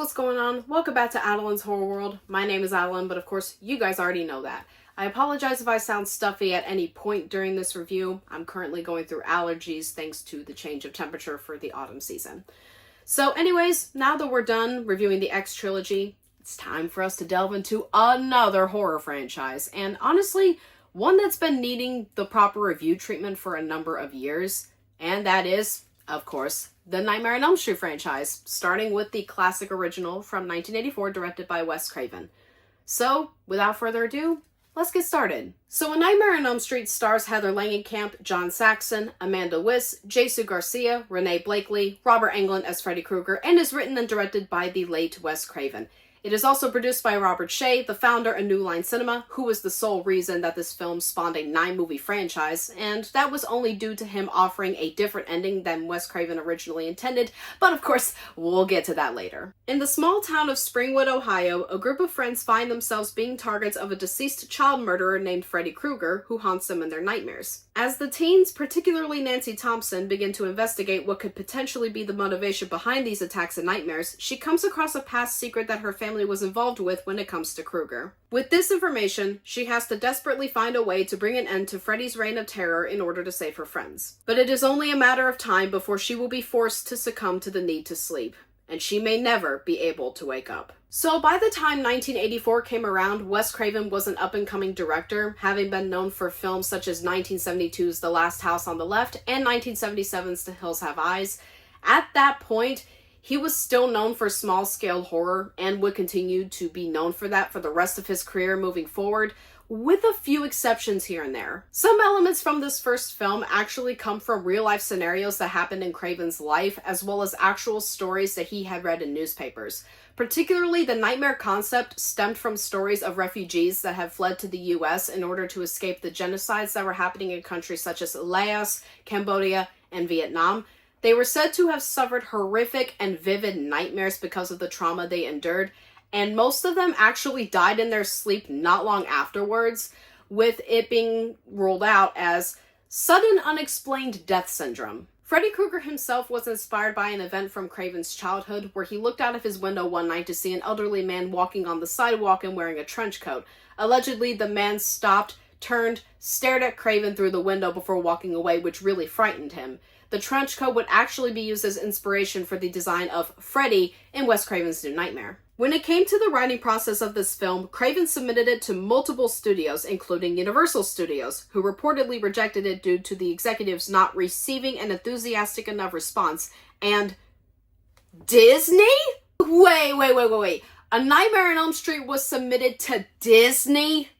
what's going on? Welcome back to Adeline's Horror World. My name is Adeline, but of course, you guys already know that. I apologize if I sound stuffy at any point during this review. I'm currently going through allergies thanks to the change of temperature for the autumn season. So anyways, now that we're done reviewing the X trilogy, it's time for us to delve into another horror franchise. And honestly, one that's been needing the proper review treatment for a number of years. And that is, of course, the Nightmare on Elm Street franchise, starting with the classic original from 1984 directed by Wes Craven. So, without further ado, let's get started. So, A Nightmare on Elm Street stars Heather Langenkamp, John Saxon, Amanda Wyss, Garcia, Ronee Blakley, Robert Englund as Freddy Krueger, and is written and directed by the late Wes Craven. It is also produced by Robert Shea, the founder of New Line Cinema, who was the sole reason that this film spawned a 9-movie franchise, and that was only due to him offering a different ending than Wes Craven originally intended, but of course, we'll get to that later. In the small town of Springwood, Ohio, a group of friends find themselves being targets of a deceased child murderer named Freddy Krueger, who haunts them in their nightmares. As the teens, particularly Nancy Thompson, begin to investigate what could potentially be the motivation behind these attacks and nightmares, she comes across a past secret that her family was involved with when it comes to Krueger. With this information, she has to desperately find a way to bring an end to Freddy's reign of terror in order to save her friends. But it is only a matter of time before she will be forced to succumb to the need to sleep, and she may never be able to wake up. So by the time 1984 came around, Wes Craven was an up-and-coming director, having been known for films such as 1972's The Last House on the Left and 1977's The Hills Have Eyes. At that point, he was still known for small-scale horror and would continue to be known for that for the rest of his career moving forward, with a few exceptions here and there. Some elements from this first film actually come from real-life scenarios that happened in Craven's life, as well as actual stories that he had read in newspapers. Particularly, the nightmare concept stemmed from stories of refugees that had fled to the US in order to escape the genocides that were happening in countries such as Laos, Cambodia, and Vietnam. They were said to have suffered horrific and vivid nightmares because of the trauma they endured, and most of them actually died in their sleep not long afterwards, with it being ruled out as sudden unexplained death syndrome. Freddy Krueger himself was inspired by an event from Craven's childhood where he looked out of his window one night to see an elderly man walking on the sidewalk and wearing a trench coat. Allegedly, the man stopped, turned, stared at Craven through the window before walking away, which really frightened him. The trench coat would actually be used as inspiration for the design of Freddy in Wes Craven's New Nightmare. When it came to the writing process of this film, Craven submitted it to multiple studios, including Universal Studios, who reportedly rejected it due to the executives not receiving an enthusiastic enough response, and Disney? Wait. A Nightmare on Elm Street was submitted to Disney?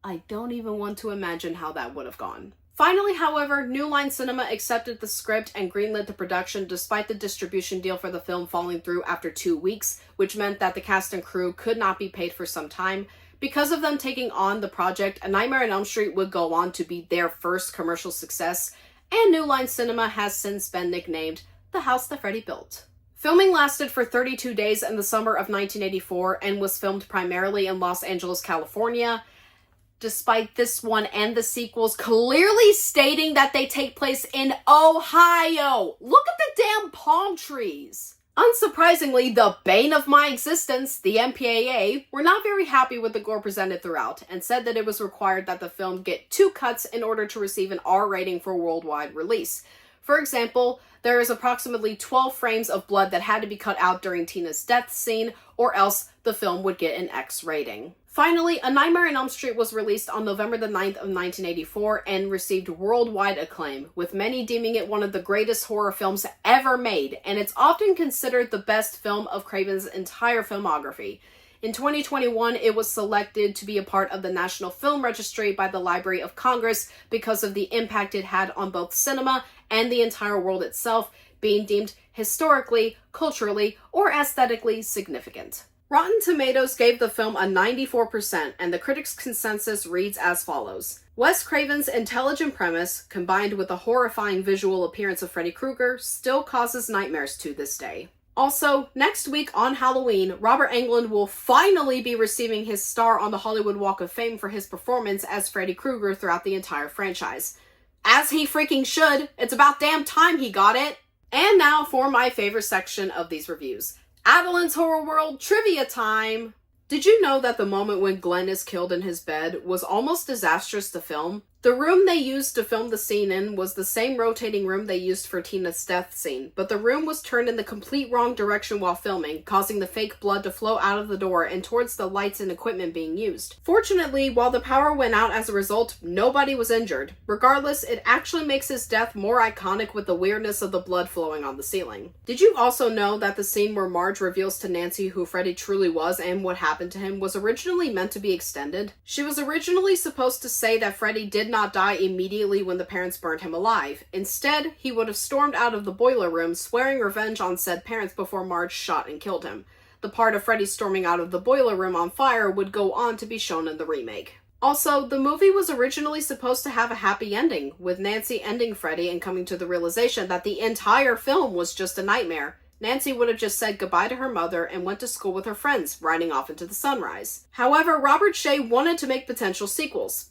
I don't even want to imagine how that would have gone. Finally, however, New Line Cinema accepted the script and greenlit the production despite the distribution deal for the film falling through after 2 weeks, which meant that the cast and crew could not be paid for some time. Because of them taking on the project, A Nightmare on Elm Street would go on to be their first commercial success, and New Line Cinema has since been nicknamed the house that Freddy built. Filming lasted for 32 days in the summer of 1984 and was filmed primarily in Los Angeles, California, despite this one and the sequels clearly stating that they take place in Ohio. Look at the damn palm trees. Unsurprisingly, the bane of my existence, the MPAA, were not very happy with the gore presented throughout and said that it was required that the film get 2 cuts in order to receive an R rating for worldwide release. For example, there is approximately 12 frames of blood that had to be cut out during Tina's death scene, or else the film would get an X rating. Finally, A Nightmare on Elm Street was released on November the 9th of 1984 and received worldwide acclaim, with many deeming it one of the greatest horror films ever made, and it's often considered the best film of Craven's entire filmography. In 2021, it was selected to be a part of the National Film Registry by the Library of Congress because of the impact it had on both cinema and the entire world itself, being deemed historically, culturally, or aesthetically significant. Rotten Tomatoes gave the film a 94%, and the critics' consensus reads as follows. Wes Craven's intelligent premise, combined with the horrifying visual appearance of Freddy Krueger, still causes nightmares to this day. Also, next week on Halloween, Robert Englund will finally be receiving his star on the Hollywood Walk of Fame for his performance as Freddy Krueger throughout the entire franchise. As he freaking should. It's about damn time he got it. And now for my favorite section of these reviews. Adeline's Horror World Trivia Time! Did you know that the moment when Glenn is killed in his bed was almost disastrous to film? The room they used to film the scene in was the same rotating room they used for Tina's death scene, but the room was turned in the complete wrong direction while filming, causing the fake blood to flow out of the door and towards the lights and equipment being used. Fortunately, while the power went out as a result, nobody was injured. Regardless, it actually makes his death more iconic with the weirdness of the blood flowing on the ceiling. Did you also know that the scene where Marge reveals to Nancy who Freddy truly was and what happened to him was originally meant to be extended? She was originally supposed to say that Freddy did not die immediately when the parents burned him alive. Instead, he would have stormed out of the boiler room, swearing revenge on said parents before Marge shot and killed him. The part of Freddy storming out of the boiler room on fire would go on to be shown in the remake. Also, the movie was originally supposed to have a happy ending, with Nancy ending Freddy and coming to the realization that the entire film was just a nightmare. Nancy would have just said goodbye to her mother and went to school with her friends, riding off into the sunrise. However, Robert Shea wanted to make potential sequels,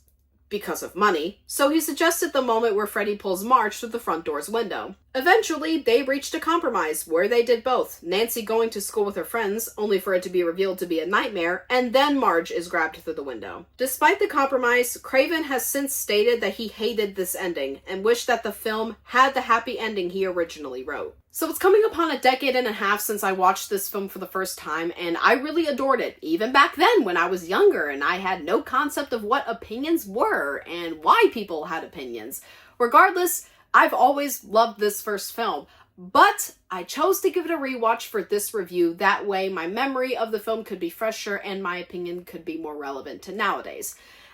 because of money, so he suggested the moment where Freddy pulls Marge through the front door's window. Eventually, they reached a compromise where they did both, Nancy going to school with her friends, only for it to be revealed to be a nightmare, and then Marge is grabbed through the window. Despite the compromise, Craven has since stated that he hated this ending, and wished that the film had the happy ending he originally wrote. So it's coming upon a decade and a half since I watched this film for the first time, and I really adored it, even back then when I was younger and I had no concept of what opinions were and why people had opinions. Regardless, I've always loved this first film, but I chose to give it a rewatch for this review. That way my memory of the film could be fresher and my opinion could be more relevant to nowadays.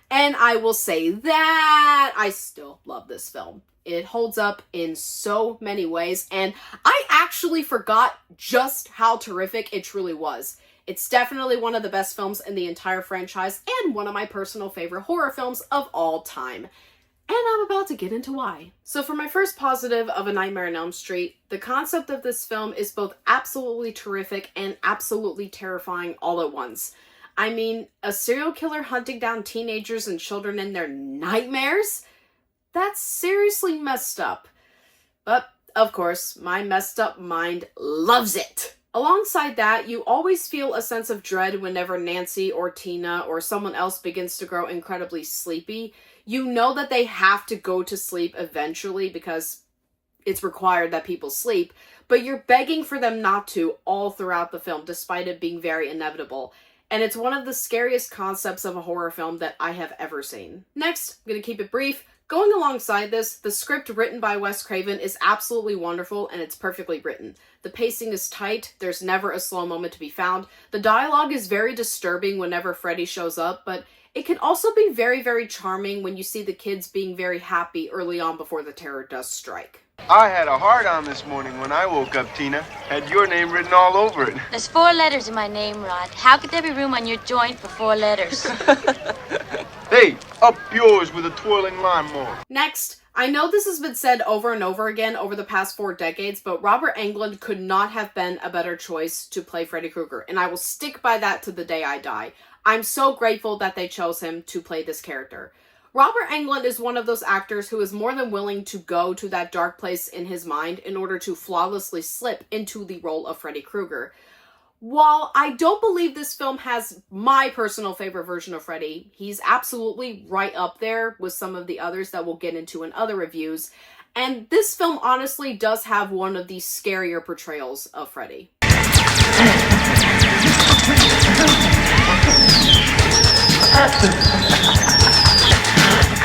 And I will say that I still love this film. It holds up in so many ways, and I actually forgot just how terrific it truly was. It's definitely one of the best films in the entire franchise, and one of my personal favorite horror films of all time. And I'm about to get into why. So for my first positive of A Nightmare on Elm Street, the concept of this film is both absolutely terrific and absolutely terrifying all at once. I mean, a serial killer hunting down teenagers and children in their nightmares? That's seriously messed up. But, of course, my messed up mind loves it. Alongside that, you always feel a sense of dread whenever Nancy or Tina or someone else begins to grow incredibly sleepy. You know that they have to go to sleep eventually because it's required that people sleep, but you're begging for them not to all throughout the film, despite it being very inevitable. And it's one of the scariest concepts of a horror film that I have ever seen. Next, I'm going to keep it brief. Going alongside this, the script written by Wes Craven is absolutely wonderful and it's perfectly written. The pacing is tight, there's never a slow moment to be found. The dialogue is very disturbing whenever Freddy shows up, but it can also be very, very charming when you see the kids being very happy early on before the terror does strike. I had a heart-on this morning when I woke up, Tina. Had your name written all over it. There's 4 letters in my name, Rod. How could there be room on your joint for 4 letters? Hey, up yours with a twirling lawnmower. Next, I know this has been said over and over again over the past 4 decades, but Robert Englund could not have been a better choice to play Freddy Krueger, and I will stick by that to the day I die. I'm so grateful that they chose him to play this character. Robert Englund is one of those actors who is more than willing to go to that dark place in his mind in order to flawlessly slip into the role of Freddy Krueger. While I don't believe this film has my personal favorite version of Freddy, he's absolutely right up there with some of the others that we'll get into in other reviews. And this film honestly does have one of the scarier portrayals of Freddy.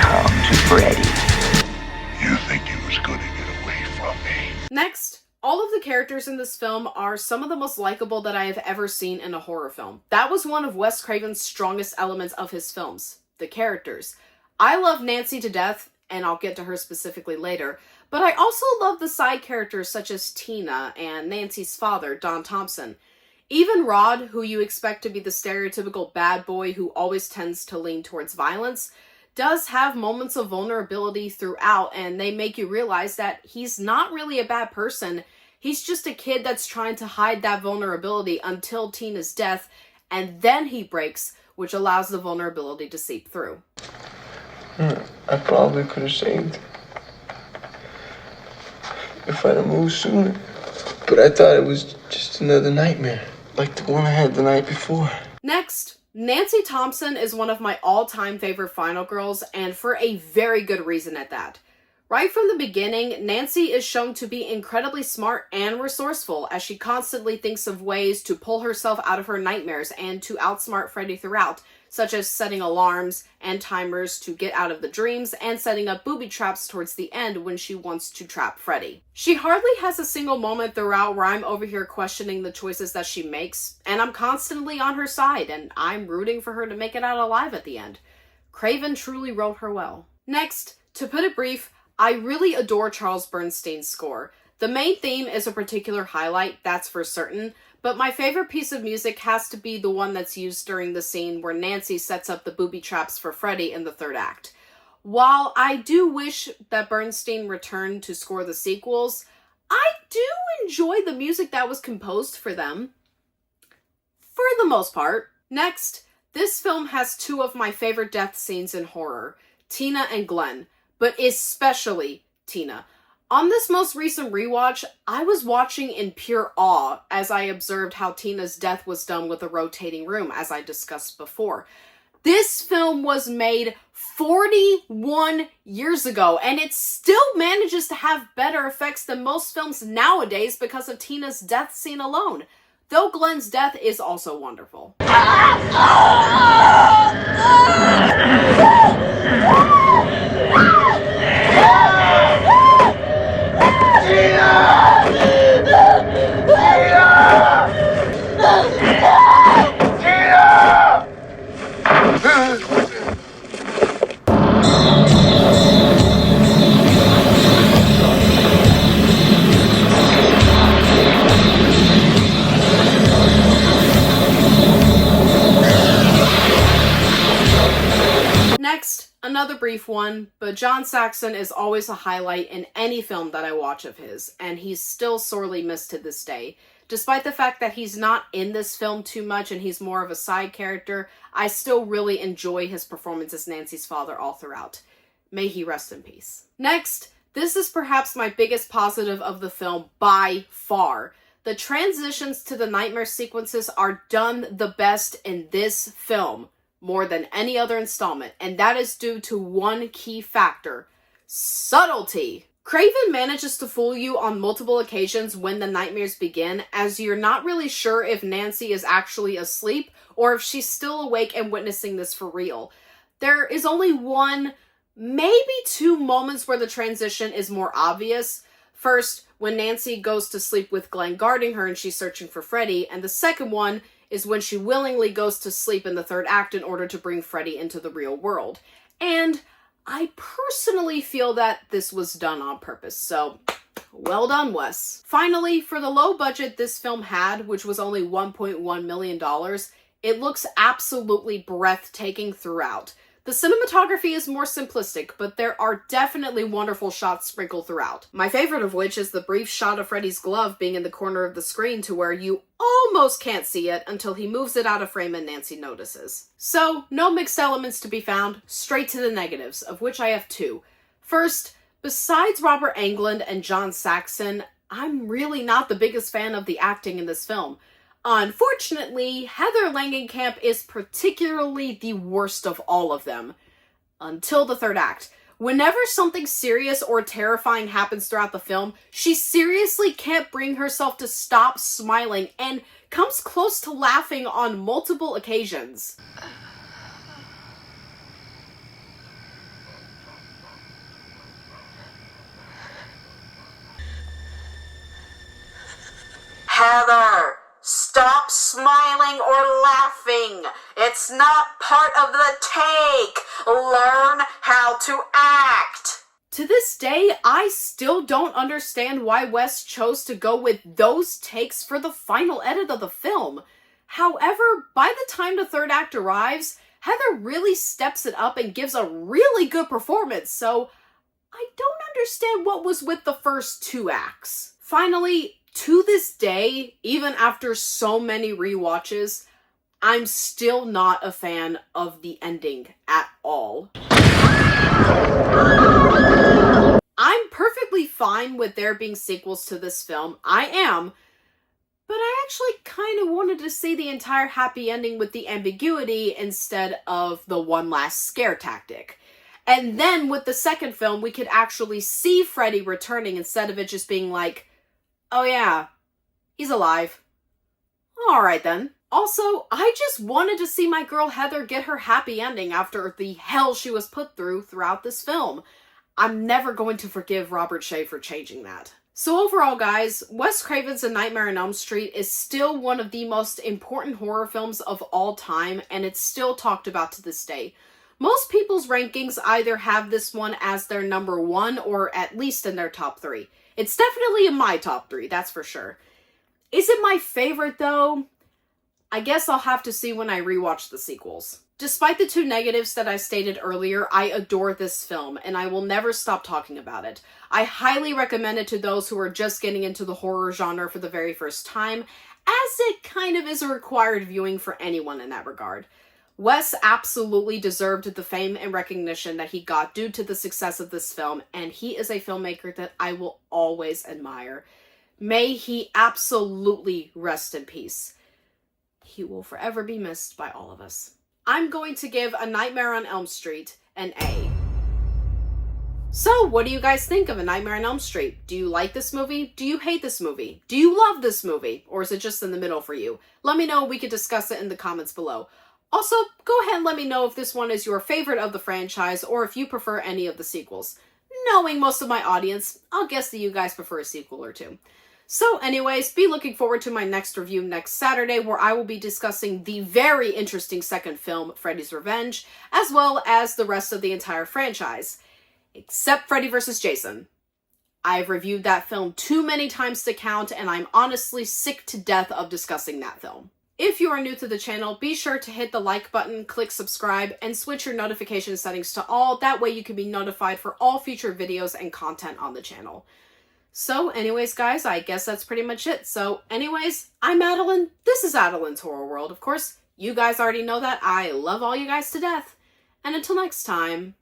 Come to Freddy. You think you was gonna get away from me? Next, all of the characters in this film are some of the most likable that I have ever seen in a horror film. That was one of Wes Craven's strongest elements of his films, the characters. I love Nancy to death, and I'll get to her specifically later, but I also love the side characters such as Tina and Nancy's father, Don Thompson. Even Rod, who you expect to be the stereotypical bad boy who always tends to lean towards violence, does have moments of vulnerability throughout, and they make you realize that he's not really a bad person. He's just a kid that's trying to hide that vulnerability until Tina's death, and then he breaks, which allows the vulnerability to seep through. I probably could have saved if I'd have moved sooner. But I thought it was just another nightmare, like the one I had the night before. Next, Nancy Thompson is one of my all-time favorite final girls, and for a very good reason at that. Right from the beginning, Nancy is shown to be incredibly smart and resourceful as she constantly thinks of ways to pull herself out of her nightmares and to outsmart Freddy throughout, such as setting alarms and timers to get out of the dreams and setting up booby traps towards the end when she wants to trap Freddy. She hardly has a single moment throughout where I'm over here questioning the choices that she makes, and I'm constantly on her side, and I'm rooting for her to make it out alive at the end. Craven truly wrote her well. Next, to put it brief, I really adore Charles Bernstein's score. The main theme is a particular highlight, that's for certain, but my favorite piece of music has to be the one that's used during the scene where Nancy sets up the booby traps for Freddy in the third act. While I do wish that Bernstein returned to score the sequels, I do enjoy the music that was composed for them, for the most part. Next, this film has two of my favorite death scenes in horror, Tina and Glenn, but especially Tina. On this most recent rewatch, I was watching in pure awe as I observed how Tina's death was done with a rotating room, as I discussed before. This film was made 41 years ago, and it still manages to have better effects than most films nowadays because of Tina's death scene alone, though Glenn's death is also wonderful. Next, another brief one, but John Saxon is always a highlight in any film that I watch of his, and he's still sorely missed to this day. Despite the fact that he's not in this film too much and he's more of a side character, I still really enjoy his performance as Nancy's father all throughout. May he rest in peace. Next, this is perhaps my biggest positive of the film by far. The transitions to the nightmare sequences are done the best in this film, more than any other installment, and that is due to one key factor: subtlety. Craven manages to fool you on multiple occasions when the nightmares begin, as you're not really sure if Nancy is actually asleep or if she's still awake and witnessing this for real. There is only one, maybe two moments where the transition is more obvious. First, when Nancy goes to sleep with Glenn guarding her and she's searching for Freddy, and the second one is when she willingly goes to sleep in the third act in order to bring Freddy into the real world. And I personally feel that this was done on purpose, so well done, Wyss. Finally, for the low budget this film had, which was only $1.1 million, it looks absolutely breathtaking throughout. The cinematography is more simplistic, but there are definitely wonderful shots sprinkled throughout. My favorite of which is the brief shot of Freddy's glove being in the corner of the screen to where you almost can't see it until he moves it out of frame and Nancy notices. So, no mixed elements to be found, straight to the negatives, of which I have two. First, besides Robert Englund and John Saxon, I'm really not the biggest fan of the acting in this film. Unfortunately, Heather Langenkamp is particularly the worst of all of them. Until the third act. Whenever something serious or terrifying happens throughout the film, she seriously can't bring herself to stop smiling and comes close to laughing on multiple occasions. Heather! Stop smiling or laughing. It's not part of the take. Learn how to act. To this day, I still don't understand why Wyss chose to go with those takes for the final edit of the film. However, by the time the third act arrives, Heather really steps it up and gives a really good performance, so I don't understand what was with the first two acts. Finally, to this day, even after so many rewatches, I'm still not a fan of the ending at all. I'm perfectly fine with there being sequels to this film. I am. But I actually kind of wanted to see the entire happy ending with the ambiguity instead of the one last scare tactic. And then with the second film, we could actually see Freddy returning instead of it just being like, oh yeah, he's alive. Alright then. Also, I just wanted to see my girl Heather get her happy ending after the hell she was put throughout this film. I'm never going to forgive Robert Shea for changing that. So overall, guys, Wes Craven's A Nightmare on Elm Street is still one of the most important horror films of all time, and it's still talked about to this day. Most people's rankings either have this one as their number 1 or at least in their top 3. It's definitely in my top 3, that's for sure. Is it my favorite, though? I guess I'll have to see when I rewatch the sequels. Despite the 2 negatives that I stated earlier, I adore this film, and I will never stop talking about it. I highly recommend it to those who are just getting into the horror genre for the very first time, as it kind of is a required viewing for anyone in that regard. Wes absolutely deserved the fame and recognition that he got due to the success of this film, and he is a filmmaker that I will always admire. May he absolutely rest in peace. He will forever be missed by all of us. I'm going to give A Nightmare on Elm Street an A. So, what do you guys think of A Nightmare on Elm Street? Do you like this movie? Do you hate this movie? Do you love this movie? Or is it just in the middle for you? Let me know, we could discuss it in the comments below. Also, go ahead and let me know if this one is your favorite of the franchise or if you prefer any of the sequels. Knowing most of my audience, I'll guess that you guys prefer a sequel or two. So anyways, be looking forward to my next review next Saturday, where I will be discussing the very interesting second film, Freddy's Revenge, as well as the rest of the entire franchise. Except Freddy vs. Jason. I've reviewed that film too many times to count, and I'm honestly sick to death of discussing that film. If you are new to the channel, be sure to hit the like button, click subscribe, and switch your notification settings to all. That way you can be notified for all future videos and content on the channel. So anyways, guys, I guess that's pretty much it. So anyways, I'm Adeline. This is Adeline's Horror World. Of course, you guys already know that. I love all you guys to death. And until next time,